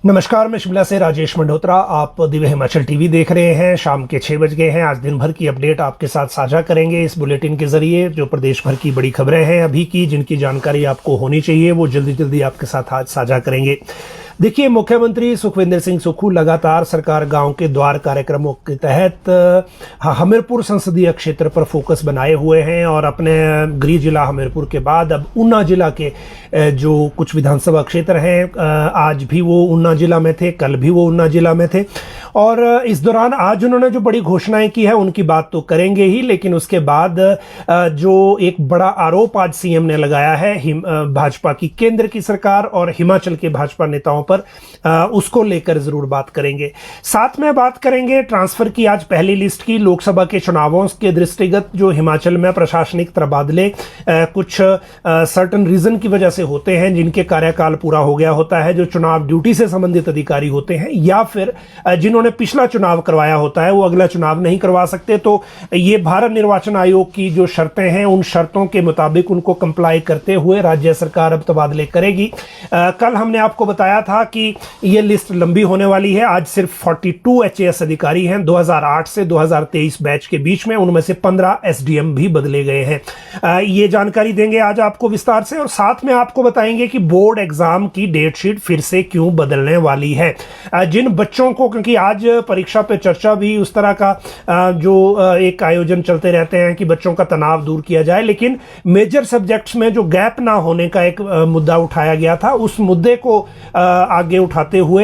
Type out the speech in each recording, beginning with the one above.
नमस्कार, मैं शिमला से राजेश मंडोत्रा। आप दिव्य हिमाचल टीवी देख रहे हैं। शाम के 6 बज गए हैं। आज दिन भर की अपडेट आपके साथ साझा करेंगे इस बुलेटिन के जरिए। जो प्रदेश भर की बड़ी खबरें हैं अभी की, जिनकी जानकारी आपको होनी चाहिए, वो जल्दी जल्दी आपके साथ आज साझा करेंगे। देखिए, मुख्यमंत्री सुखविंदर सिंह सुक्खू लगातार सरकार गांव के द्वार कार्यक्रमों के तहत हमीरपुर संसदीय क्षेत्र पर फोकस बनाए हुए हैं और अपने गृह जिला हमीरपुर के बाद अब ऊना जिला के जो कुछ विधानसभा क्षेत्र हैं, आज भी वो ऊना जिला में थे, कल भी वो ऊना जिला में थे। और इस दौरान आज उन्होंने जो बड़ी घोषणाएं की है उनकी बात तो करेंगे ही, लेकिन उसके बाद जो एक बड़ा आरोप आज सीएम ने लगाया है भाजपा की केंद्र की सरकार और हिमाचल के भाजपा नेताओं पर, उसको लेकर जरूर बात करेंगे। साथ में बात करेंगे ट्रांसफर की आज पहली लिस्ट की। लोकसभा के चुनावों के दृष्टिगत जो हिमाचल में प्रशासनिक तबादले कुछ सर्टन रीजन की वजह से होते हैं, जिनके कार्यकाल पूरा हो गया होता है, जो चुनाव ड्यूटी से संबंधित अधिकारी होते हैं, या फिर जिन्होंने पिछला चुनाव करवाया होता है वो अगला चुनाव नहीं करवा सकते, तो ये भारत निर्वाचन आयोग की जो शर्तें हैं उन शर्तों के मुताबिक उनको कंप्लाई करते हुए राज्य सरकार अब तबादले करेगी। कल हमने आपको बताया था कि ये लिस्ट लंबी होने वाली है। आज सिर्फ 42 एचएएस अधिकारी हैं 2008 से 2023 बैच के बीच में, उनमें से 15 एसडीएम भी बदले गए हैं। ये जानकारी देंगे आज आपको विस्तार से, और साथ में आपको बताएंगे कि बोर्ड एग्जाम की डेट शीट फिर से क्यों बदलने वाली है। जिन बच्चों को, क्योंकि आज परीक्षा पे चर्चा भी उस तरह का जो एक आयोजन चलते रहते हैं कि बच्चों का तनाव दूर किया जाए, लेकिन मेजर सब्जेक्ट्स में जो गैप ना होने का एक मुद्दा उठाया गया था, उस मुद्दे को आगे उठाते हुए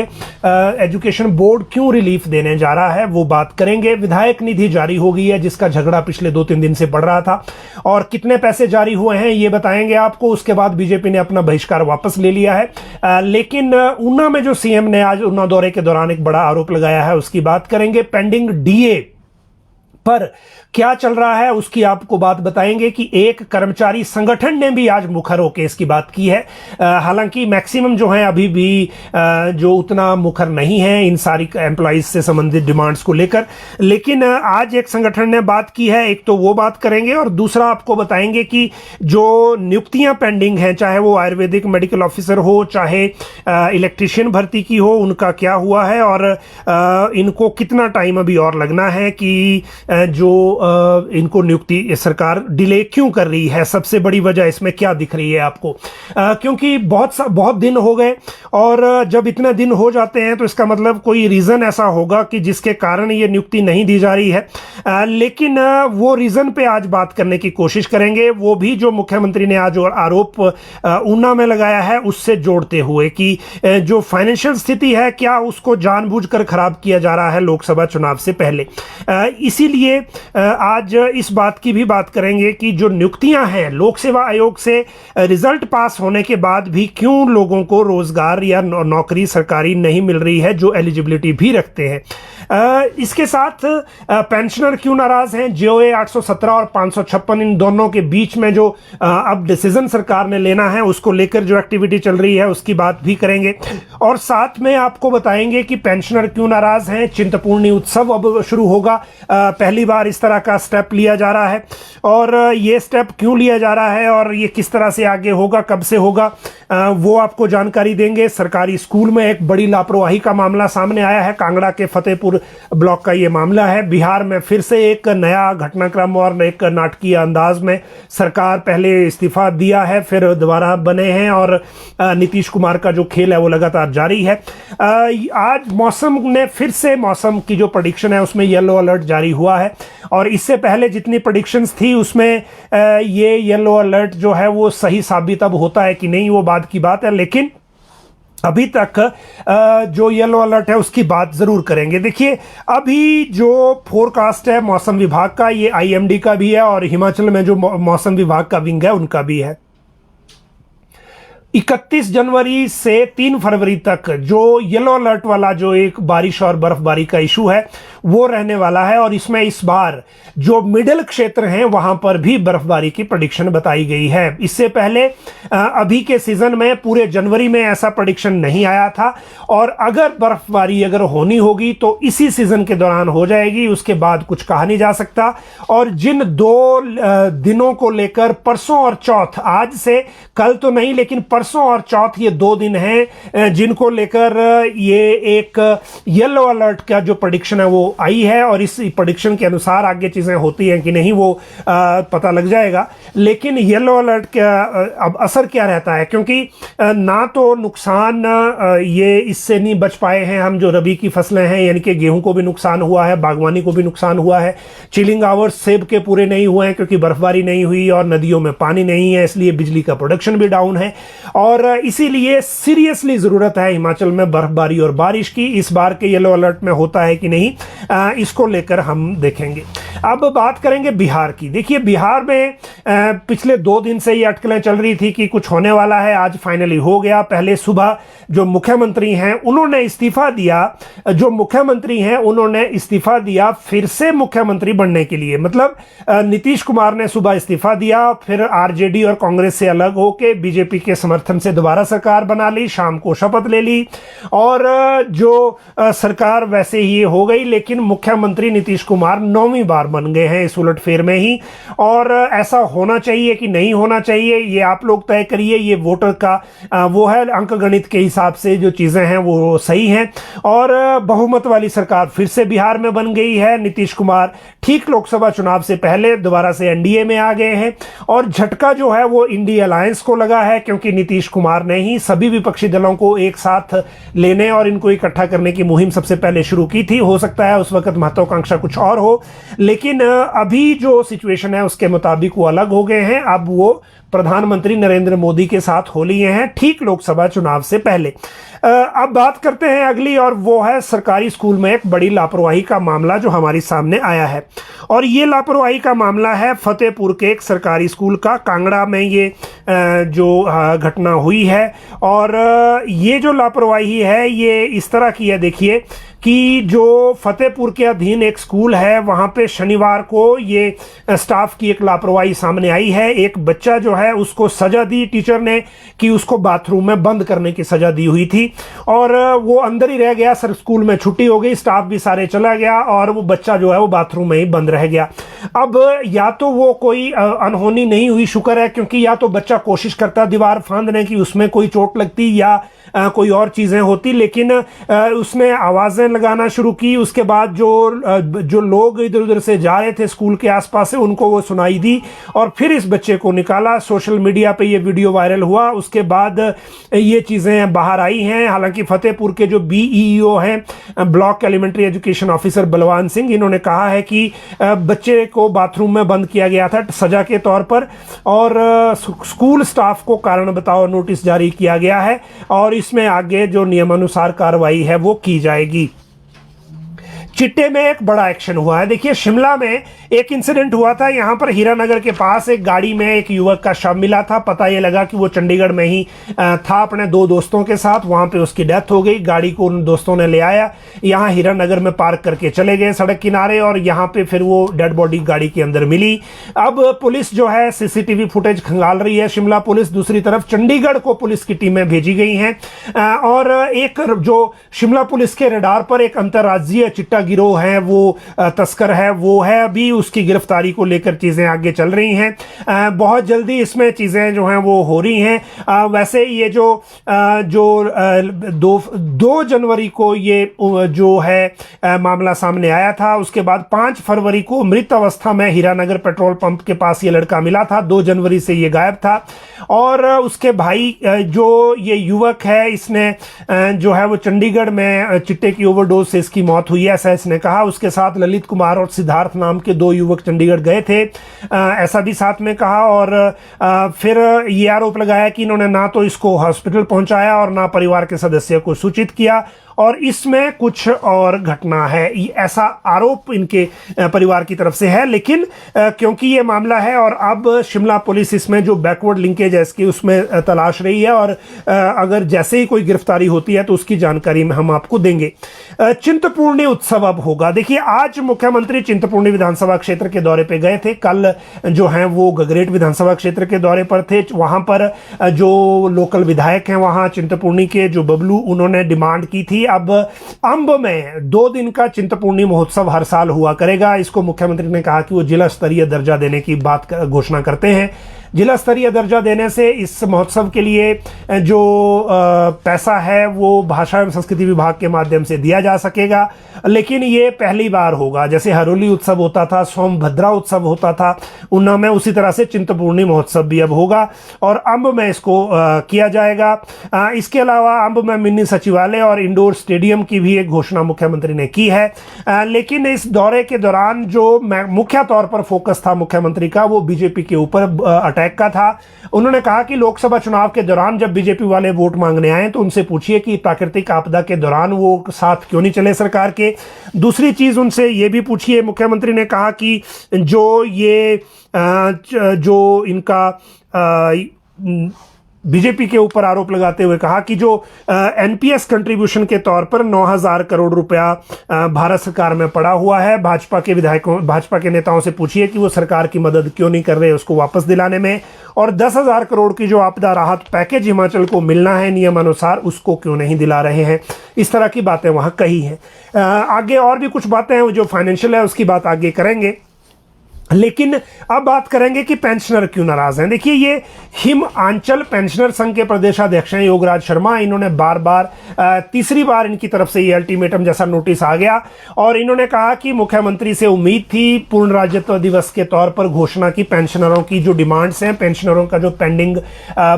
एजुकेशन बोर्ड क्यों रिलीफ देने जा रहा है वो बात करेंगे। विधायक निधि जारी हो गई है, जिसका झगड़ा पिछले 2-3 दिन से बढ़ रहा था, और कितने पैसे जारी हुए हैं ये बताएंगे आपको। उसके बाद बीजेपी ने अपना बहिष्कार वापस ले लिया है। लेकिन ऊना में जो सीएम ने आज ऊना दौरे के दौरान एक बड़ा आरोप लगाया है, उसकी बात करेंगे। पेंडिंग डीए पर क्या चल रहा है उसकी आपको बात बताएंगे कि एक कर्मचारी संगठन ने भी आज मुखर होकर इसकी बात की है। हालांकि मैक्सिमम जो है अभी भी जो उतना मुखर नहीं है इन सारी एम्प्लॉइज से संबंधित डिमांड्स को लेकर, लेकिन आज एक संगठन ने बात की है। एक तो वो बात करेंगे, और दूसरा आपको बताएंगे कि जो नियुक्तियां पेंडिंग हैं, चाहे वो आयुर्वेदिक मेडिकल ऑफिसर हो, चाहे इलेक्ट्रीशियन भर्ती की हो, उनका क्या हुआ है और इनको कितना टाइम अभी और लगना है, कि जो इनको नियुक्ति सरकार डिले क्यों कर रही है, सबसे बड़ी वजह इसमें क्या दिख रही है आपको। क्योंकि बहुत दिन हो गए, और जब इतने दिन हो जाते हैं तो इसका मतलब कोई रीजन ऐसा होगा कि जिसके कारण ये नियुक्ति नहीं दी जा रही है। लेकिन वो रीजन पे आज बात करने की कोशिश करेंगे, वो भी जो मुख्यमंत्री ने आज आरोप ऊना में लगाया है उससे जोड़ते हुए, कि जो फाइनेंशियल स्थिति है क्या उसको जानबूझकर खराब किया जा रहा है लोकसभा चुनाव से पहले। इसीलिए आज इस बात की भी बात करेंगे कि जो नियुक्तियां हैं लोक सेवा आयोग से रिजल्ट पास होने के बाद भी क्यों लोगों को रोजगार या नौकरी सरकारी नहीं मिल रही है, जो एलिजिबिलिटी भी रखते हैं। इसके साथ पेंशनर क्यों नाराज हैं। जीओए 817 और 556 इन दोनों के बीच में जो अब डिसीजन सरकार ने लेना है उसको लेकर जो एक्टिविटी चल रही है उसकी बात भी करेंगे, और साथ में आपको बताएंगे कि पेंशनर क्यों नाराज हैं। चिंतपूर्णी उत्सव अब शुरू होगा, पहली बार इस तरह का स्टेप लिया जा रहा है, और ये स्टेप क्यों लिया जा रहा है और ये किस तरह से आगे होगा, कब से होगा, वो आपको जानकारी देंगे। सरकारी स्कूल में एक बड़ी लापरवाही का मामला सामने आया है, कांगड़ा के फतेहपुर ब्लॉक का ये मामला है। बिहार में फिर से एक नया घटनाक्रम और एक नाटकीय अंदाज में सरकार पहले इस्तीफा दिया है, फिर दोबारा बने हैं, और नीतीश कुमार का जो खेल है वो लगातार जारी है। आज मौसम ने फिर से, मौसम की जो प्रेडिक्शन है उसमें येलो अलर्ट जारी हुआ है, और इससे पहले जितनी प्रेडिक्शंस थी उसमें ये येलो अलर्ट जो है वो सही साबित अब होता है कि नहीं, वो बाद की बात है, लेकिन अभी तक जो येलो अलर्ट है उसकी बात जरूर करेंगे। देखिए, अभी जो फोरकास्ट है मौसम विभाग का, ये आईएमडी का भी है और हिमाचल में जो मौसम विभाग का विंग है उनका भी है। 31 जनवरी से 3 फरवरी तक जो येलो अलर्ट वाला जो एक बारिश और बर्फबारी का इशू है वो रहने वाला है, और इसमें इस बार जो मिडिल क्षेत्र हैं वहां पर भी बर्फबारी की प्रेडिक्शन बताई गई है। इससे पहले अभी के सीजन में पूरे जनवरी में ऐसा प्रेडिक्शन नहीं आया था, और अगर बर्फबारी अगर होनी होगी तो इसी सीजन के दौरान हो जाएगी, उसके बाद कुछ कहा नहीं जा सकता। और जिन 2 दिनों को लेकर, परसों और चौथ, आज से कल तो नहीं लेकिन परसों परसों और चौथ ये 2 दिन हैं जिनको लेकर ये एक येलो अलर्ट का जो प्रेडिक्शन है वो आई है, और इस प्रेडिक्शन के अनुसार आगे चीजें होती हैं कि नहीं वो पता लग जाएगा। लेकिन येलो अलर्ट का अब असर क्या रहता है, क्योंकि ना तो नुकसान ये इससे नहीं बच पाए हैं हम, जो रबी की फसलें हैं यानी कि गेहूं को भी नुकसान हुआ है, बागवानी को भी नुकसान हुआ है, चिलिंग आवर्स सेब के पूरे नहीं हुए हैं क्योंकि बर्फबारी नहीं हुई और नदियों में पानी नहीं है, इसलिए बिजली का प्रोडक्शन भी डाउन है, और इसीलिए सीरियसली जरूरत है हिमाचल में बर्फबारी और बारिश की। इस बार के येलो अलर्ट में होता है कि नहीं, इसको लेकर हम देखेंगे। अब बात करेंगे बिहार की। देखिए बिहार में पिछले 2 दिन से ये अटकलें चल रही थी कि कुछ होने वाला है, आज फाइनली हो गया। पहले सुबह जो मुख्यमंत्री हैं उन्होंने इस्तीफा दिया, इस्तीफा दिया फिर से मुख्यमंत्री बनने के लिए। मतलब नीतीश कुमार ने सुबह इस्तीफा दिया, फिर आरजेडी और कांग्रेस से अलग होकर बीजेपी के समर्थन से दोबारा सरकार बना ली, शाम को शपथ ले ली और जो सरकार वैसे ही हो गई। लेकिन मुख्यमंत्री नीतीश कुमार 9वीं बार बन गए हैं इस उलटफेर में ही, और ऐसा होना चाहिए कि नहीं होना चाहिए ये आप लोग तय करिए। ये वोटर का वो है, अंकगणित के हिसाब से जो चीजें हैं वो सही हैं, और बहुमत वाली सरकार फिर से बिहार में बन गई है। नीतीश कुमार ठीक लोकसभा चुनाव से पहले दोबारा से एनडीए में आ गए हैं, और झटका जो है वो इंडिया अलायंस को लगा है, क्योंकि नीतीश कुमार ने ही सभी विपक्षी दलों को एक साथ लेने और इनको इकट्ठा करने की मुहिम सबसे पहले शुरू की थी। हो सकता है उस वक्त महत्वाकांक्षा कुछ और हो, लेकिन अभी जो सिचुएशन है उसके मुताबिक वो अलग हो गए हैं। अब वो प्रधानमंत्री नरेंद्र मोदी के साथ हो लिए हैं ठीक लोकसभा चुनाव से पहले। अब बात करते हैं अगली, और वो है सरकारी स्कूल में एक बड़ी लापरवाही का मामला जो हमारे सामने आया है, और ये लापरवाही का मामला है फतेहपुर के एक सरकारी स्कूल का। कांगड़ा में ये जो घटना हुई है, और ये जो लापरवाही है ये इस तरह की है। देखिए कि जो फतेहपुर के अधीन एक स्कूल है वहाँ पे शनिवार को ये स्टाफ की एक लापरवाही सामने आई है। एक बच्चा जो है उसको सजा दी टीचर ने कि उसको बाथरूम में बंद करने की सजा दी हुई थी, और वो अंदर ही रह गया। सर स्कूल में छुट्टी हो गई, स्टाफ भी सारे चला गया, और वो बच्चा जो है वो बाथरूम में ही बंद रह गया। अब या तो वो कोई अनहोनी नहीं हुई, शुक्र है, क्योंकि या तो बच्चा कोशिश करता दीवार फांदने की, उसमें कोई चोट लगती या कोई और चीजें होती, लेकिन उसने आवाजें लगाना शुरू की। उसके बाद जो लोग इधर उधर से जा रहे थे स्कूल के आसपास से, उनको वो सुनाई दी, और फिर इस बच्चे को निकाला। सोशल मीडिया पे ये वीडियो वायरल हुआ, उसके बाद ये चीजें बाहर आई हैं। हालांकि फतेहपुर के जो बीईओ हैं, block elementary education officer Balwan Singh, इन्होंने कहा है कि बच्चे को बाथरूम में बंद किया गया था सजा के तौर पर, और स्कूल स्टाफ को कारण बताओ नोटिस जारी किया गया है, और इसमें आगे जो नियमानुसार कार्रवाई है वो की जाएगी। चिट्टे में एक बड़ा एक्शन हुआ है। देखिए शिमला में एक इंसिडेंट हुआ था, यहां पर हीरानगर के पास एक गाड़ी में एक युवक का शव मिला था। पता ये लगा कि वो चंडीगढ़ में ही था अपने 2 दोस्तों के साथ, वहां पे उसकी डेथ हो गई। गाड़ी को उन दोस्तों ने ले आया, यहां हीरानगर में पार्क करके चले गए सड़क किनारे, और यहां पे फिर वो डेड बॉडी गाड़ी के अंदर मिली। अब पुलिस जो है सीसीटीवी फुटेज खंगाल रही है, शिमला पुलिस। दूसरी तरफ चंडीगढ़ को पुलिस की टीमें भेजी गई हैं, और एक जो शिमला पुलिस के रडार पर एक अंतर्राज्यीय चिट्टा गिरोह है, वो तस्कर है, वो है अभी, उसकी गिरफ्तारी को लेकर चीजें आगे चल रही हैं। बहुत जल्दी इसमें चीजें जो हैं वो हो रही हैं। वैसे ये जो 2 जनवरी को ये जो है मामला सामने आया था, उसके बाद 5 फरवरी को मृत अवस्था में हीरानगर पेट्रोल पंप के पास ये लड़का मिला था। 2 जनवरी से ये गायब था, और उसके भाई जो ये युवक है, इसने जो है वो चंडीगढ़ में चिट्टे की ओवरडोज से इसकी मौत हुई है, ऐसा इसने कहा। उसके साथ ललित कुमार और सिद्धार्थ नाम के 2 युवक चंडीगढ़ गए थे, ऐसा भी साथ में कहा, और फिर ये आरोप लगाया कि इन्होंने ना तो इसको हॉस्पिटल पहुंचाया और ना परिवार के सदस्य को सूचित किया, और इसमें कुछ और घटना है, ऐसा आरोप इनके परिवार की तरफ से है। लेकिन क्योंकि ये मामला है और अब शिमला पुलिस इसमें जो बैकवर्ड लिंकेज है इसकी उसमें तलाश रही है, और अगर जैसे ही कोई गिरफ्तारी होती है तो उसकी जानकारी में हम आपको देंगे। चिंतपूर्णी उत्सव अब होगा। देखिए आज मुख्यमंत्री चिंतपूर्णी विधानसभा क्षेत्र के दौरे पे गए थे, कल जो हैं वो गगरेट विधानसभा क्षेत्र के दौरे पर थे। वहां पर जो लोकल विधायक हैं वहां चिंतपूर्णी के, जो बबलू, उन्होंने डिमांड की थी अब अंब में 2 दिन का चिंतपूर्णी महोत्सव हर साल हुआ करेगा। इसको मुख्यमंत्री ने कहा कि वो जिला स्तरीय दर्जा देने की बात घोषणा करते हैं। जिला स्तरीय दर्जा देने से इस महोत्सव के लिए जो पैसा है वो भाषा एवं संस्कृति विभाग के माध्यम से दिया जा सकेगा, लेकिन ये पहली बार होगा। जैसे हरोली उत्सव होता था, सोमभद्रा उत्सव होता था उन्ना में, उसी तरह से चिंतपूर्णी महोत्सव भी अब होगा और अंब में इसको किया जाएगा। इसके अलावा अंब में मिनी सचिवालय और इंडोर स्टेडियम की भी एक घोषणा मुख्यमंत्री ने की है। लेकिन इस दौरे के दौरान जो मुख्य तौर पर फोकस था मुख्यमंत्री का वो बीजेपी के ऊपर अटैक का था। उन्होंने कहा कि लोकसभा चुनाव के दौरान जब बीजेपी वाले वोट मांगने आए तो उनसे पूछिए कि प्राकृतिक आपदा के दौरान वो साथ क्यों नहीं चले सरकार के। दूसरी चीज उनसे ये भी पूछिए, मुख्यमंत्री ने कहा कि जो ये जो इनका बीजेपी के ऊपर आरोप लगाते हुए कहा कि जो एनपीएस कंट्रीब्यूशन के तौर पर 9,000 करोड़ रुपया भारत सरकार में पड़ा हुआ है, भाजपा के विधायकों, भाजपा के नेताओं से पूछिए कि वो सरकार की मदद क्यों नहीं कर रहे उसको वापस दिलाने में, और 10,000 करोड़ की जो आपदा राहत पैकेज हिमाचल को मिलना है नियमानुसार उसको क्यों नहीं दिला रहे हैं। इस तरह की बातें वहां कही हैं। आगे और भी कुछ बातें हैं जो फाइनेंशियल है उसकी बात आगे करेंगे, लेकिन अब बात करेंगे कि पेंशनर क्यों नाराज हैं। देखिए, ये हिमाचल पेंशनर संघ के प्रदेशाध्यक्ष हैं योगराज शर्मा। इन्होंने बार बार तीसरी बार इनकी तरफ से ये अल्टीमेटम जैसा नोटिस आ गया और इन्होंने कहा कि मुख्यमंत्री से उम्मीद थी पूर्ण राज्यत्व दिवस के तौर पर घोषणा की पेंशनरों की जो डिमांड्स हैं, पेंशनरों का जो पेंडिंग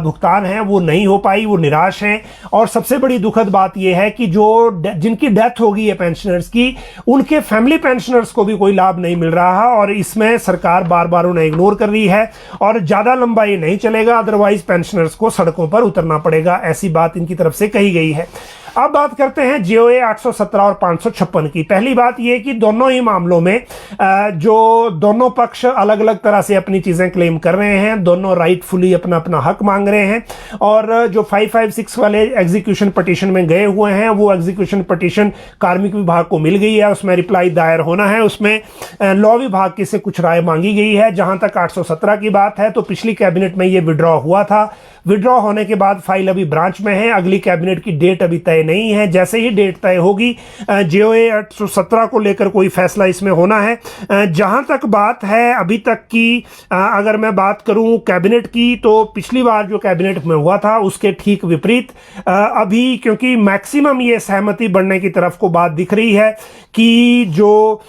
भुगतान है वो नहीं हो पाई, वो निराश हैं। और सबसे बड़ी दुखद बात यह है कि जो जिनकी डेथ हो गई है पेंशनर्स की, उनके फैमिली पेंशनर्स को भी कोई लाभ नहीं मिल रहा और इसमें सरकार बार बार उन्हें इग्नोर कर रही है और ज्यादा लंबा ये नहीं चलेगा, अदरवाइज पेंशनर्स को सड़कों पर उतरना पड़ेगा, ऐसी बात इनकी तरफ से कही गई है। अब बात करते हैं जीओए 817 और 556 की। पहली बात यह कि दोनों ही मामलों में जो दोनों पक्ष अलग अलग तरह से अपनी चीजें क्लेम कर रहे हैं, दोनों राइटफुली अपना अपना हक मांग रहे हैं और जो 556 वाले एग्जीक्यूशन पिटीशन में गए हुए हैं वो एग्जीक्यूशन पिटीशन कार्मिक विभाग को मिल गई है, उसमें रिप्लाई दायर होना है, उसमें लॉ विभाग की से कुछ राय मांगी गई है। जहां तक 817 की बात है तो पिछली कैबिनेट में ये विड्रॉ हुआ था, विड्रॉ होने के बाद फाइल अभी ब्रांच में है, अगली कैबिनेट की डेट अभी तय नहीं है। जैसे ही डेट तय होगी जीओए 817 को लेकर कोई फैसला इसमें होना है। जहां तक बात है अभी तक की, अगर मैं बात करूं कैबिनेट की, तो पिछली बार जो कैबिनेट में हुआ था उसके ठीक विपरीत अभी, क्योंकि मैक्सिमम ये सहमति बढ़ने की तरफ को बात दिख रही है कि जो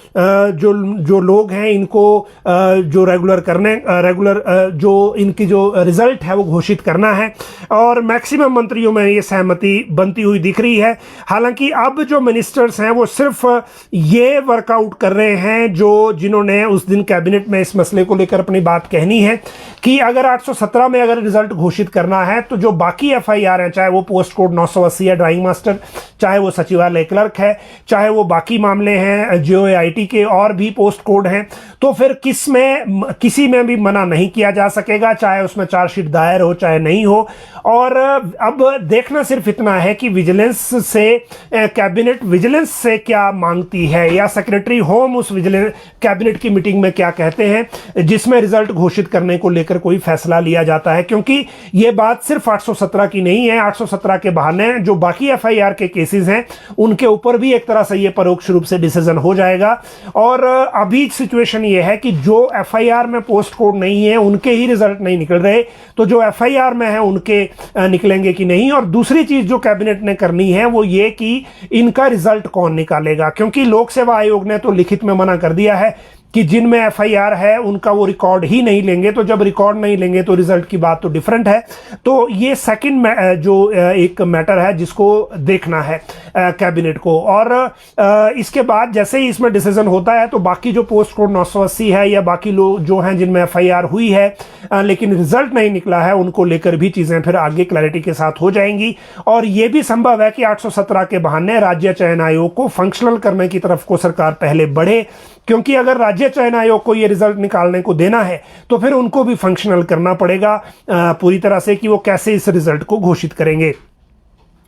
लोग हैं इनको जो रेगुलर जो इनकी जो रिजल्ट है वो घोषित करना है और मैक्सिमम मंत्रियों में ये सहमति बनती हुई दिख रही है। हालांकि अब जो मिनिस्टर्स हैं वो सिर्फ ये वर्कआउट कर रहे हैं जिन्होंने उस दिन कैबिनेट में इस मसले को लेकर अपनी बात कहनी है कि अगर 817 में अगर रिजल्ट घोषित करना है तो जो बाकी एफआईआर है, चाहे वो पोस्ट कोड 980 है ड्राइंग मास्टर, चाहे वो सचिवालय क्लर्क है, चाहे वो बाकी मामले हैं जीओए आईटी के और भी पोस्ट कोड हैं, तो फिर किसी में भी मना नहीं किया जा सकेगा, चाहे उसमें चार्जशीट दायर हो चाहे नहीं हो। और अब देखना सिर्फ इतना है कि विजिलेंस से कैबिनेट विजिलेंस से क्या मांगती है या सेक्रेटरी होम उस विजिलेंस कैबिनेट की मीटिंग में क्या कहते हैं जिसमें रिजल्ट घोषित करने को लेकर कोई फैसला लिया जाता है, क्योंकि यह बात सिर्फ 817 की नहीं है। 817 के बहाने जो बाकी एफआईआर के केसेस हैं उनके ऊपर भी एक तरह से यह परोक्ष रूप से डिसीजन हो जाएगा। और अभी सिचुएशन यह है कि जो एफआईआर में पोस्ट कोड नहीं है उनके ही रिजल्ट नहीं निकल रहे, तो जो एफआईआर में है उनके निकलेंगे कि नहीं। और दूसरी चीज जो कैबिनेट ने करनी है वो ये कि इनका रिजल्ट कौन निकालेगा, क्योंकि लोक सेवा आयोग ने तो लिखित में मना कर दिया है कि जिनमें एफआईआर है उनका वो रिकॉर्ड ही नहीं लेंगे, तो जब रिकॉर्ड नहीं लेंगे तो रिजल्ट की बात तो डिफरेंट है। तो ये सेकंड जो एक मैटर है जिसको देखना है कैबिनेट को। और इसके बाद जैसे ही इसमें डिसीजन होता है तो बाकी जो पोस्ट कोड 980 है या बाकी लोग जो हैं जिनमें एफआईआर हुई है लेकिन रिजल्ट नहीं निकला है, उनको लेकर भी चीजें फिर आगे क्लैरिटी के साथ हो जाएंगी। और यह भी संभव है कि 817 के बहाने राज्य चयन आयोग को फंक्शनल करने की तरफ को सरकार पहले बढ़े, क्योंकि अगर राज्य चयन आयोग को यह रिजल्ट निकालने को देना है तो फिर उनको भी फंक्शनल करना पड़ेगा पूरी तरह से कि वो कैसे इस रिजल्ट को घोषित करेंगे।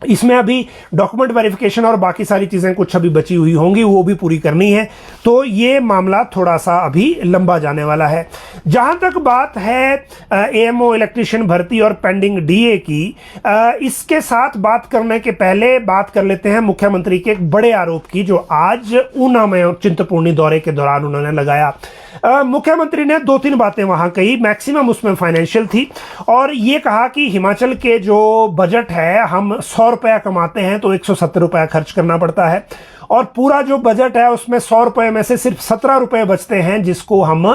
इसमें अभी डॉक्यूमेंट वेरिफिकेशन और बाकी सारी चीज़ें कुछ अभी बची हुई होंगी, वो भी पूरी करनी है। तो ये मामला थोड़ा सा अभी लंबा जाने वाला है। जहां तक बात है एएमओ इलेक्ट्रीशियन भर्ती और पेंडिंग डीए की, इसके साथ बात करने के पहले बात कर लेते हैं मुख्यमंत्री के एक बड़े आरोप की, जो आज ऊना में चिंतपूर्णी दौरे के दौरान उन्होंने लगाया। मुख्यमंत्री ने 2-3 बातें वहां कही, मैक्सिमम उसमें फाइनेंशियल थी, और ये कहा कि हिमाचल के जो बजट है, हम 100 रुपया कमाते हैं तो 170 रुपया खर्च करना पड़ता है, और पूरा जो बजट है उसमें 100 रुपए में से सिर्फ 17 रुपए बचते हैं जिसको हम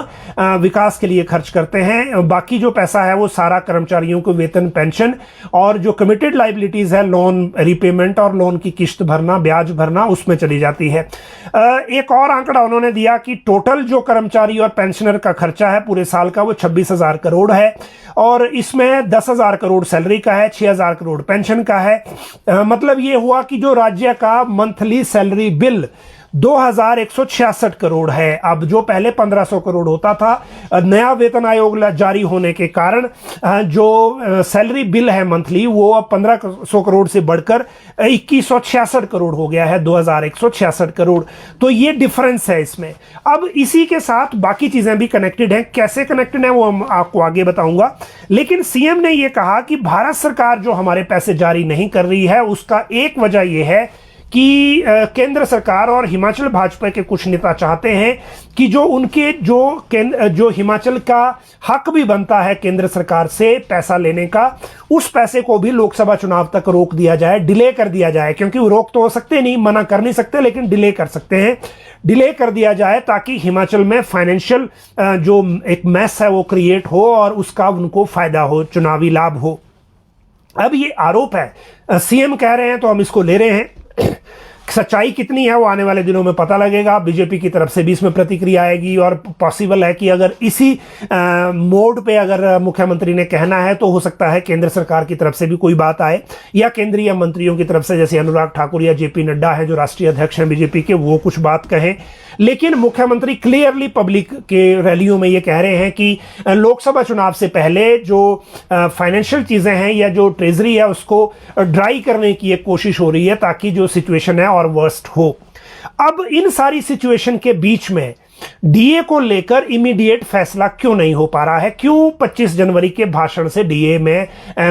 विकास के लिए खर्च करते हैं। बाकी जो पैसा है वो सारा कर्मचारियों को वेतन, पेंशन और जो कमिटेड लाइबिलिटीज है, लोन रिपेमेंट और लोन की किश्त भरना, ब्याज भरना, उसमें चली जाती है। एक और आंकड़ा उन्होंने दिया कि टोटल जो कर्मचारी और पेंशनर का खर्चा है पूरे साल का वो 26,000 करोड़ है, और इसमें 10,000 करोड़ सैलरी का है, 6,000 करोड़ पेंशन का है। मतलब ये हुआ कि जो राज्य का मंथली सैलरी बिल 2,166 करोड़ है। अब जो पहले 1,500 करोड़ होता था, नया वेतन आयोग जारी होने के कारण जो सैलरी बिल है मंथली, वो अब 1,500 करोड़ से बढ़कर 2,166 करोड़ हो गया है, 2,166 करोड़। तो ये डिफरेंस है इसमें। अब इसी के साथ बाकी चीजें भी कनेक्टेड हैं, कैसे कनेक्टेड है वो हम आपको आगे बताऊंगा। लेकिन सीएम ने यह कहा कि भारत सरकार जो हमारे पैसे जारी नहीं कर रही है, उसका एक वजह यह है कि केंद्र सरकार और हिमाचल भाजपा के कुछ नेता चाहते हैं कि जो उनके जो हिमाचल का हक भी बनता है केंद्र सरकार से पैसा लेने का, उस पैसे को भी लोकसभा चुनाव तक रोक दिया जाए, डिले कर दिया जाए। क्योंकि वो रोक तो हो सकते नहीं, मना कर नहीं सकते, लेकिन डिले कर सकते हैं, डिले कर दिया जाए ताकि हिमाचल में फाइनेंशियल जो एक मैस है वो क्रिएट हो और उसका उनको फायदा हो, चुनावी लाभ हो। अब ये आरोप है, सीएम कह रहे हैं तो हम इसको ले रहे हैं। सच्चाई कितनी है वो आने वाले दिनों में पता लगेगा। बीजेपी की तरफ से भी इसमें प्रतिक्रिया आएगी, और पॉसिबल है कि अगर इसी मोड पे अगर मुख्यमंत्री ने कहना है तो हो सकता है केंद्र सरकार की तरफ से भी कोई बात आए, या केंद्रीय मंत्रियों की तरफ से, जैसे अनुराग ठाकुर या जेपी नड्डा है जो राष्ट्रीय अध्यक्ष हैं बीजेपी के, वो कुछ बात कहें। लेकिन मुख्यमंत्री क्लियरली पब्लिक के रैलियों में ये कह रहे हैं कि लोकसभा चुनाव से पहले जो फाइनेंशियल चीजें हैं या जो ट्रेजरी है उसको ड्राई करने की एक कोशिश हो रही है ताकि जो सिचुएशन है और वर्स्ट हो। अब इन सारी सिचुएशन के बीच में डीए को लेकर इमीडिएट फैसला क्यों नहीं हो पा रहा है? क्यों 25 जनवरी के भाषण से डीए में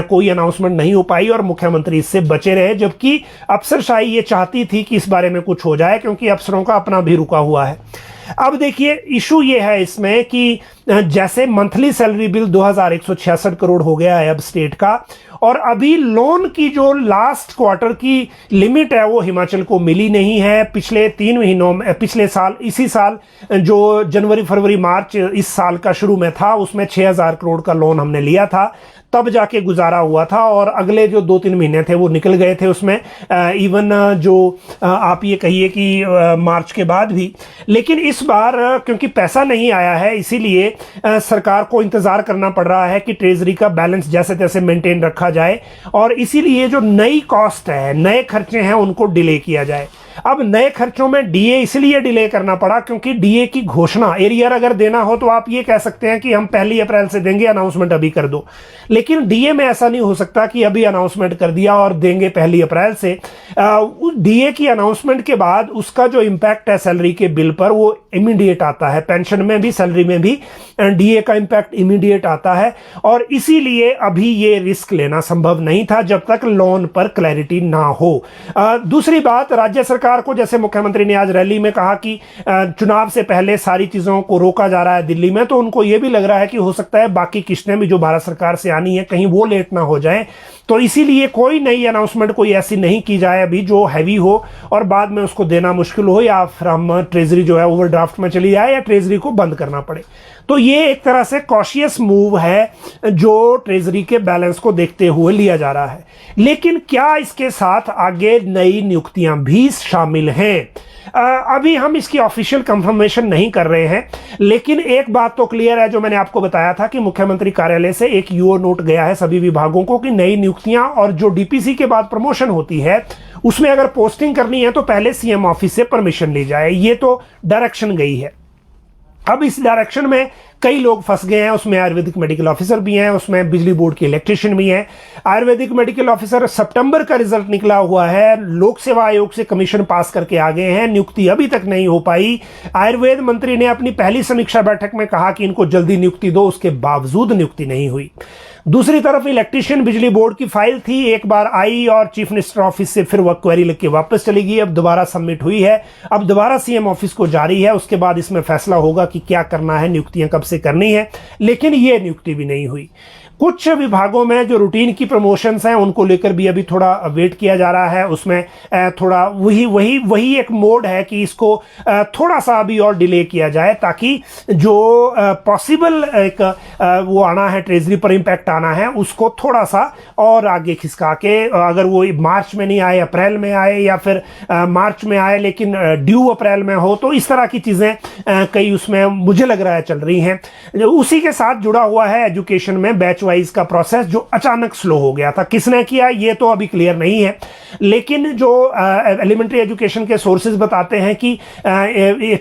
कोई अनाउंसमेंट नहीं हो पाई और मुख्यमंत्री इससे बचे रहे, जबकि अफसरशाही ये चाहती थी कि इस बारे में कुछ हो जाए, क्योंकि अफसरों का अपना भी रुका हुआ है। अब देखिए, इशू ये है इसमें कि जैसे मंथली सैलरी बिल 2,166 करोड़ हो गया है अब स्टेट का, और अभी लोन की जो लास्ट क्वार्टर की लिमिट है वो हिमाचल को मिली नहीं है। पिछले 3 महीनों में, पिछले साल, इसी साल जो जनवरी, फरवरी, मार्च इस साल का शुरू में था, उसमें 6,000 करोड़ का लोन हमने लिया था, तब जाके गुजारा हुआ था, और अगले जो 2-3 महीने थे वो निकल गए थे उसमें, इवन जो आप ये कहिए कि मार्च के बाद भी। लेकिन इस बार क्योंकि पैसा नहीं आया है, इसीलिए सरकार को इंतजार करना पड़ रहा है कि ट्रेजरी का बैलेंस जैसे तैसे मेंटेन रखा जाए, और इसीलिए जो नई कॉस्ट है, नए खर्चे हैं, उनको डिले किया जाए। अब नए खर्चों में डीए इसलिए डिले करना पड़ा क्योंकि डीए की घोषणा एरियर अगर देना हो तो आप ये कह सकते हैं कि हम 1 अप्रैल से देंगे, अनाउंसमेंट अभी कर दो। लेकिन डीए में ऐसा नहीं हो सकता कि अभी अनाउंसमेंट कर दिया और देंगे 1 अप्रैल से। डीए की अनाउंसमेंट के बाद उसका जो इंपैक्ट है सैलरी के बिल पर वो इमीडिएट आता है, पेंशन में भी, सैलरी में भी डीए का इंपैक्ट इमीडिएट आता है, और इसीलिए अभी ये रिस्क लेना संभव नहीं था जब तक लोन पर क्लैरिटी ना हो। दूसरी बात, राज्य सरकार को, जैसे मुख्यमंत्री ने आज रैली में कहा कि चुनाव से पहले सारी चीजों को रोका जा रहा है दिल्ली में, तो उनको यह भी लग रहा है कि हो सकता है बाकी किस्तें भी जो भारत सरकार से आनी है कहीं वो लेट ना हो जाए, तो इसीलिए कोई नई अनाउंसमेंट कोई ऐसी नहीं की जाए अभी जो हैवी हो और बाद में उसको देना मुश्किल हो, या फिर हम ट्रेजरी जो है ओवरड्राफ्ट में चली जाए, या ट्रेजरी को बंद करना पड़े। तो ये एक तरह से कॉशियस मूव है जो ट्रेजरी के बैलेंस को देखते हुए लिया जा रहा है। लेकिन क्या इसके साथ आगे नई नियुक्तियां भी शामिल हैं? अभी हम इसकी ऑफिशियल कंफर्मेशन नहीं कर रहे हैं, लेकिन एक बात तो क्लियर है जो मैंने आपको बताया था कि मुख्यमंत्री कार्यालय से एक यूओ नोट गया है सभी विभागों को कि नई नियुक्तियां और जो डीपीसी के बाद प्रमोशन होती है उसमें अगर पोस्टिंग करनी है तो पहले सीएम ऑफिस से परमिशन ली जाए। ये तो डायरेक्शन गई है। अब इस डायरेक्शन में कई लोग फंस गए हैं, उसमें आयुर्वेदिक मेडिकल ऑफिसर भी हैं, उसमें बिजली बोर्ड के इलेक्ट्रिशियन भी हैं। आयुर्वेदिक मेडिकल ऑफिसर सितंबर का रिजल्ट निकला हुआ है, लोक सेवा आयोग से कमीशन पास करके आ गए हैं, नियुक्ति अभी तक नहीं हो पाई। आयुर्वेद मंत्री ने अपनी पहली समीक्षा बैठक में कहा कि इनको जल्दी नियुक्ति दो, उसके बावजूद नियुक्ति नहीं हुई। दूसरी तरफ इलेक्ट्रिशियन बिजली बोर्ड की फाइल थी, एक बार आई और चीफ मिनिस्टर ऑफिस से फिर वह क्वेरी लिख के वापस चली गई, अब दोबारा सबमिट हुई है, अब दोबारा सीएम ऑफिस को जारी है, उसके बाद इसमें फैसला होगा कि क्या करना है, नियुक्तियां कब से करनी है, लेकिन यह नियुक्ति भी नहीं हुई। कुछ विभागों में जो रूटीन की प्रमोशंस हैं उनको लेकर भी अभी थोड़ा वेट किया जा रहा है, उसमें थोड़ा वही एक मोड है कि इसको थोड़ा सा अभी और डिले किया जाए, ताकि जो पॉसिबल एक वो आना है, ट्रेजरी पर इम्पैक्ट आना है, उसको थोड़ा सा और आगे खिसका के, अगर वो मार्च में नहीं आए, अप्रैल में आए, या फिर मार्च में आए लेकिन ड्यू अप्रैल में हो, तो इस तरह की चीज़ें कई उसमें मुझे लग रहा है चल रही हैं। उसी के साथ जुड़ा हुआ है एजुकेशन में बैच वाइज का प्रोसेस, जो अचानक स्लो हो गया था। किसने किया ये तो अभी क्लियर नहीं है, लेकिन जो एलिमेंट्री एजुकेशन के सोर्सेज बताते हैं कि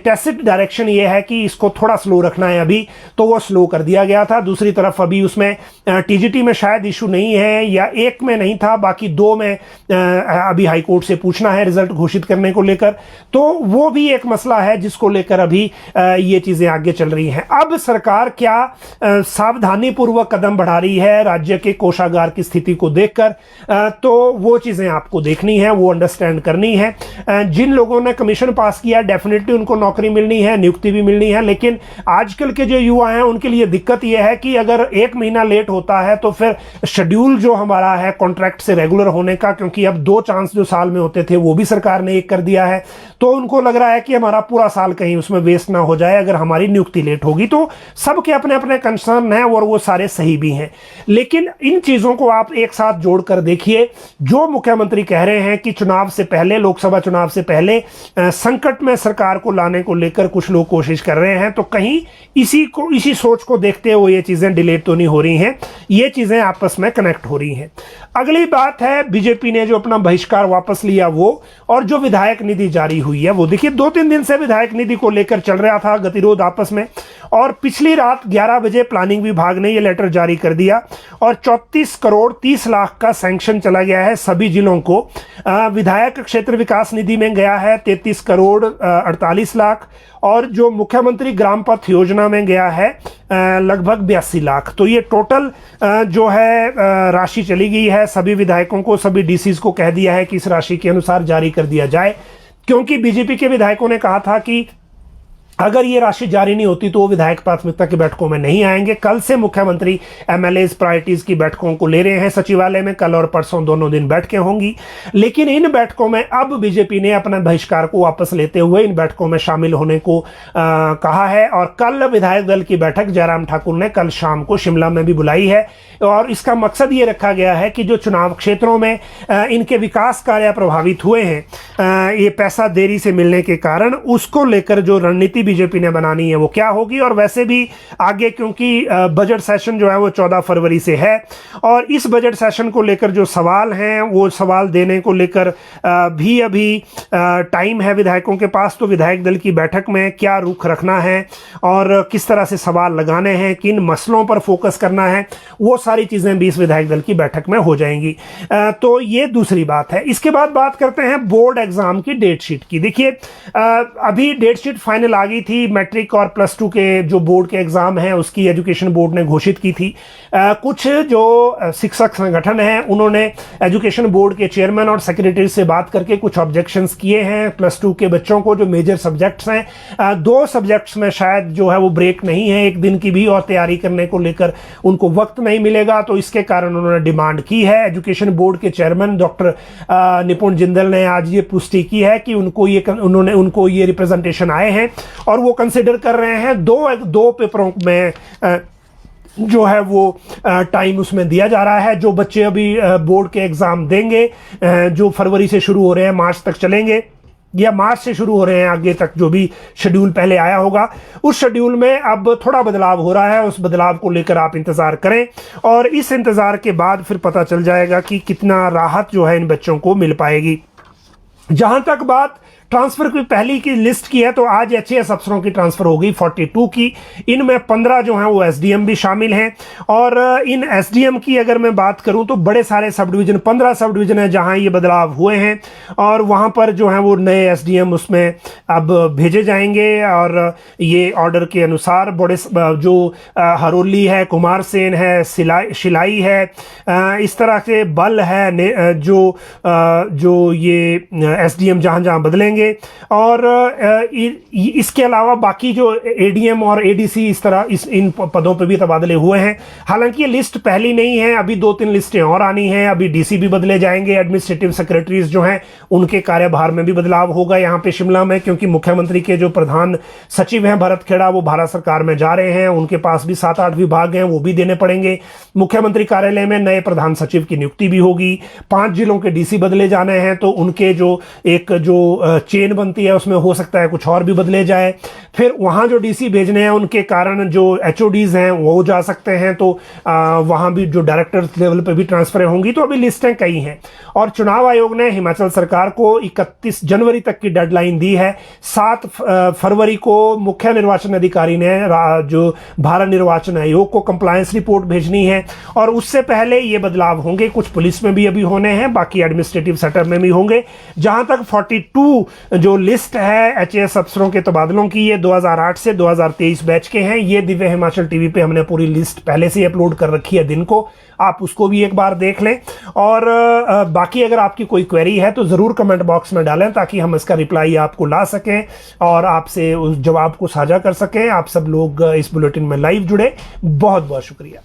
टैसिट डायरेक्शन ये है कि इसको थोड़ा स्लो रखना है अभी, तो वो स्लो कर दिया गया था। दूसरी तरफ अभी उसमें टीजीटी में शायद इशू नहीं है, या एक में नहीं था, बाकी दो में अभी हाईकोर्ट से पूछना है रिजल्ट घोषित करने को लेकर, तो वो भी एक मसला है जिसको लेकर अभी ये चीजें आगे चल रही हैं। अब सरकार क्या सावधानी पूर्वक कदम बढ़ा रही है राज्य के कोषागार की स्थिति को देखकर, तो वो चीजें आपको देखनी है, वो अंडरस्टैंड करनी है। जिन लोगों ने कमीशन पास किया डेफिनेटली उनको नौकरी मिलनी है, नियुक्ति भी मिलनी है, लेकिन आजकल के जो युवा हैं उनके लिए दिक्कत यह है कि अगर एक महीना लेट होता है तो फिर शेड्यूल जो हमारा है कॉन्ट्रैक्ट से रेगुलर होने का, क्योंकि अब 2 चांस जो साल में होते थे वो भी सरकार ने एक कर दिया है, तो उनको लग रहा है कि हमारा पूरा साल कहीं उसमें वेस्ट ना हो जाए अगर हमारी नियुक्ति लेट होगी। तो सबके अपने अपने कंसर्न हैं और वो सारे सही भी हैं, लेकिन इन चीजों को आप एक साथ जोड़कर देखिए। जो मुख्यमंत्री कह रहे हैं कि चुनाव से पहले, लोकसभा चुनाव से पहले संकट में सरकार को लाने को लेकर कुछ लोग कोशिश कर रहे हैं, तो कहीं इसी सोच को देखते हुए ये चीजें डिले तो नहीं हो रही हैं, ये चीजें आपस में कनेक्ट हो रही हैं। अगली बात है बीजेपी ने जो अपना बहिष्कार वापस लिया वो, और जो विधायक निधि जारी हुई है वो। देखिए 2-3 दिन से विधायक निधि को लेकर चल रहा था गतिरोध आपस में, और पिछली रात 11 बजे प्लानिंग विभाग ने ये लेटर जारी कर दिया और 34 करोड़ 30 लाख का सैंक्शन चला गया है सभी जिलों को। विधायक क्षेत्र विकास निधि में गया है 33 करोड़ 48 लाख, और जो मुख्यमंत्री ग्राम पथ योजना में गया है लगभग 82 लाख। तो ये टोटल जो है राशि चली गई है सभी विधायकों को, सभी डीसीज को कह दिया है कि इस राशि के अनुसार जारी कर दिया जाए, क्योंकि बीजेपी के विधायकों ने कहा था कि अगर ये राशि जारी नहीं होती तो वो विधायक प्राथमिकता की बैठकों में नहीं आएंगे। कल से मुख्यमंत्री एमएलएज प्रायोरिटीज की बैठकों को ले रहे हैं सचिवालय में, कल और परसों दोनों दिन बैठकें होंगी, लेकिन इन बैठकों में अब बीजेपी ने अपना बहिष्कार को वापस लेते हुए इन बैठकों में शामिल होने को कहा है। और कल विधायक दल की बैठक जयराम ठाकुर ने कल शाम को शिमला में भी बुलाई है, और इसका मकसद ये रखा गया है कि जो चुनाव क्षेत्रों में इनके विकास कार्य प्रभावित हुए हैं ये पैसा देरी से मिलने के कारण, उसको लेकर जो रणनीति बीजेपी ने बनानी है वो क्या होगी। और वैसे भी आगे, क्योंकि बजट सेशन जो है वो 14 फरवरी से है, और इस बजट सेशन को लेकर जो सवाल हैं वो सवाल देने को लेकर भी अभी टाइम है विधायकों के पास। तो विधायक दल की बैठक में क्या रुख रखना है और किस तरह से सवाल लगाने हैं, किन मसलों पर फोकस करना है, वो सारी चीजें भी इस विधायक दल की बैठक में हो जाएंगी। तो ये दूसरी बात है। इसके बाद बात करते हैं बोर्ड एग्जाम की डेट शीट की। देखिए अभी डेट शीट फाइनल आ गई थी, मैट्रिक और +2 के जो बोर्ड के एग्जाम हैं उसकी एजुकेशन बोर्ड ने घोषित की थी। कुछ जो शिक्षक संगठन हैं उन्होंने एजुकेशन बोर्ड के चेयरमैन और सेक्रेटरी से बात करके कुछ ऑब्जेक्शंस किए हैं। +2 के बच्चों को जो मेजर सब्जेक्ट्स हैं, 2 सब्जेक्ट्स में शायद जो है वो ब्रेक नहीं है एक दिन की भी, और तैयारी करने को लेकर उनको वक्त नहीं मिलेगा, तो इसके कारण उन्होंने डिमांड की है। एजुकेशन बोर्ड के चेयरमैन डॉक्टर निपुण जिंदल ने आज ये पुष्टि की है कि उनको ये रिप्रेजेंटेशन आए हैं और वो कंसिडर कर रहे हैं दो पेपरों में जो है वो टाइम उसमें दिया जा रहा है। जो बच्चे अभी बोर्ड के एग्जाम देंगे, जो फरवरी से शुरू हो रहे हैं मार्च तक चलेंगे, या मार्च से शुरू हो रहे हैं आगे तक, जो भी शेड्यूल पहले आया होगा उस शेड्यूल में अब थोड़ा बदलाव हो रहा है। उस बदलाव को लेकर आप इंतजार करें, और इस इंतजार के बाद फिर पता चल जाएगा कि कितना राहत जो है इन बच्चों को मिल पाएगी। जहां तक बात ट्रांसफर की पहली की लिस्ट की है तो आज एचएएस अफसरों की ट्रांसफर हो गई 42 की। इनमें 15 जो हैं वो एसडीएम भी शामिल हैं। और इन एसडीएम की अगर मैं बात करूं तो बड़े सारे सब डिवीजन, 15 सब डिवीजन है जहां ये बदलाव हुए हैं और वहां पर जो है वो नए एसडीएम उसमें अब भेजे जाएंगे। और ये ऑर्डर के अनुसार बड़े जो हरोली है, कुमारसेन है, शिलाई है, इस तरह से बल है, जो ये एसडीएम जहां जहां बदलेंगे। और इसके अलावा बाकी जो एडीएम और एडीसी इस तरह इन पदों पर भी तबादले हुए हैं। हालांकि ये लिस्ट पहली नहीं है, अभी 2-3 लिस्टें और आनी हैं। अभी डीसी भी बदले जाएंगे, एडमिनिस्ट्रेटिव सेक्रेटरीज जो हैं उनके कार्यभार में भी बदलाव होगा यहाँ पे शिमला में, क्योंकि मुख्यमंत्री के जो प्रधान सचिव हैं भरत खेड़ा वो भारत सरकार में जा रहे हैं। उनके पास भी 7-8 विभाग हैं, वो भी देने पड़ेंगे। मुख्यमंत्री कार्यालय में नए प्रधान सचिव की नियुक्ति भी होगी। 5 जिलों के डीसी बदले जाने हैं तो उनके जो चेन बनती है उसमें हो सकता है कुछ और भी बदले जाए। फिर वहां जो डीसी भेजने हैं उनके कारण जो एचओडीज हैं वो जा सकते हैं, तो वहां भी जो डायरेक्टर लेवल पे भी ट्रांसफर होंगी। तो अभी लिस्टें कई हैं। और चुनाव आयोग ने हिमाचल सरकार को 31 जनवरी तक की डेडलाइन दी है। 7 फरवरी को मुख्य निर्वाचन अधिकारी ने जो भारत निर्वाचन आयोग को कंप्लायंस रिपोर्ट भेजनी है और उससे पहले ये बदलाव होंगे। कुछ पुलिस में भी अभी होने हैं, बाकी एडमिनिस्ट्रेटिव सेटअप में भी होंगे। जहां तक 42 जो लिस्ट है एचएएस अफसरों के तबादलों की, ये 2008 से 2023 बैच के हैं। ये दिव्य हिमाचल टीवी पे हमने पूरी लिस्ट पहले से ही अपलोड कर रखी है दिन को, आप उसको भी एक बार देख लें। और बाकी अगर आपकी कोई क्वेरी है तो ज़रूर कमेंट बॉक्स में डालें ताकि हम इसका रिप्लाई आपको ला सकें और आपसे उस जवाब को साझा कर सकें। आप सब लोग इस बुलेटिन में लाइव जुड़े, बहुत बहुत शुक्रिया।